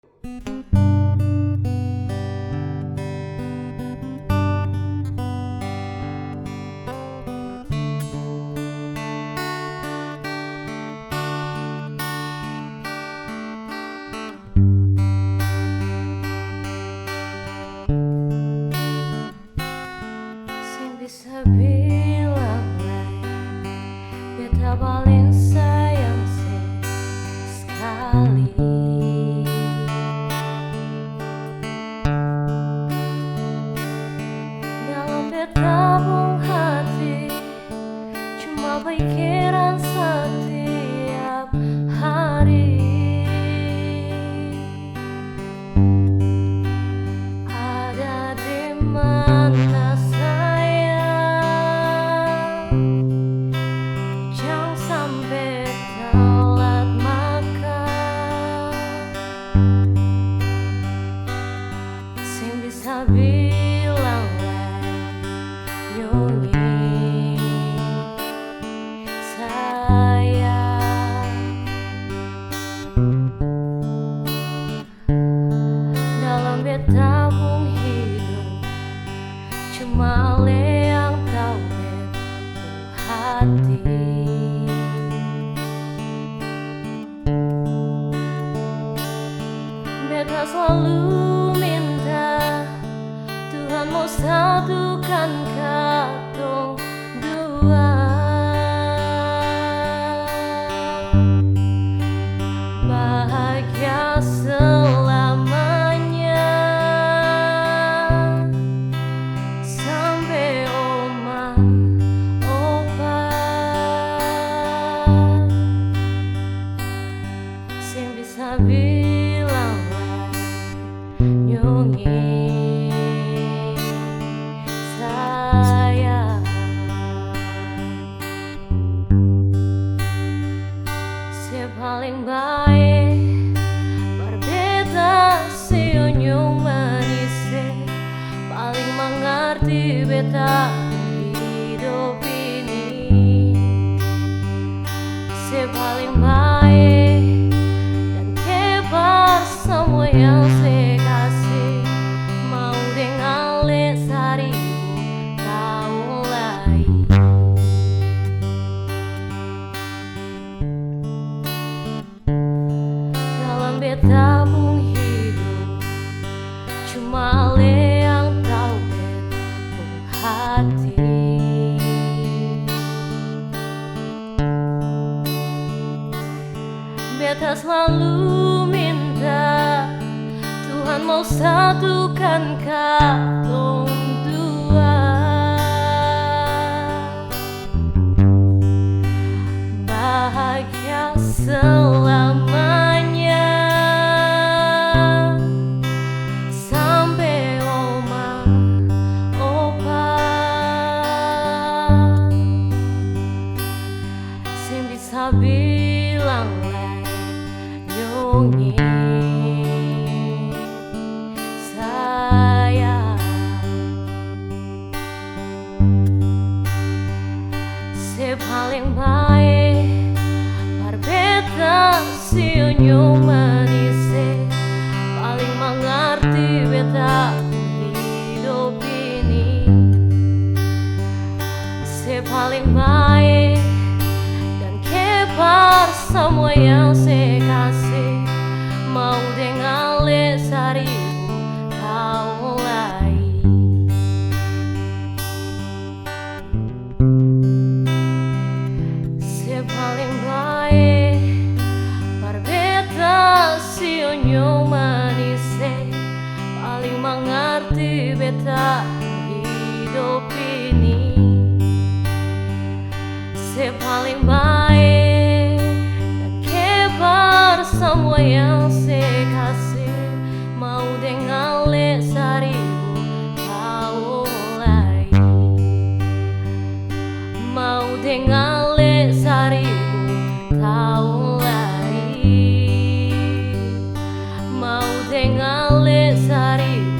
Sing bisa bilang lain, beta paling sayang sekali. Dalam beta bung hati, cuma pikiran setiap hari. Ada di mana sayang, jangan sampai telat makan. Sing bisa bilang nyunyi sayang. Dalam beta pun hidup, cuma ale yang tahu hati. Beta selalu minta Tuhan mau satukan katong dua. Bahagia selamanya sampai oma opa. Sing bisa bilang nyunyi sayang. Si paling baik berbeda, si unyung manis, paling mengerti beta hidup ini. Si paling baik dan kebar semua yang saya kasih, mau dengan lesari tahun lain. Dalam beta pun hidup, cuma ale yang tahu beta hati. Beta selalu minta Tuhan mau satukan katong dua. Bahagia selamanya sampai oma opa. Sing bisa bilang nyunyi sayang. Si paling baik berbeda, si unyung manis, paling mengerti beta hidup ini. Si paling baik dan kebar semua yang saya kasih, mau dengan lesari tahun lain. Si paling baik berbeda, si unyung manis, paling mengerti beta hidup ini. Si paling baik dan kebar semua yang saya kasih, mau dengan lesari tahun lain. Mau dengan lesari tahun lain. Mau dengan lesari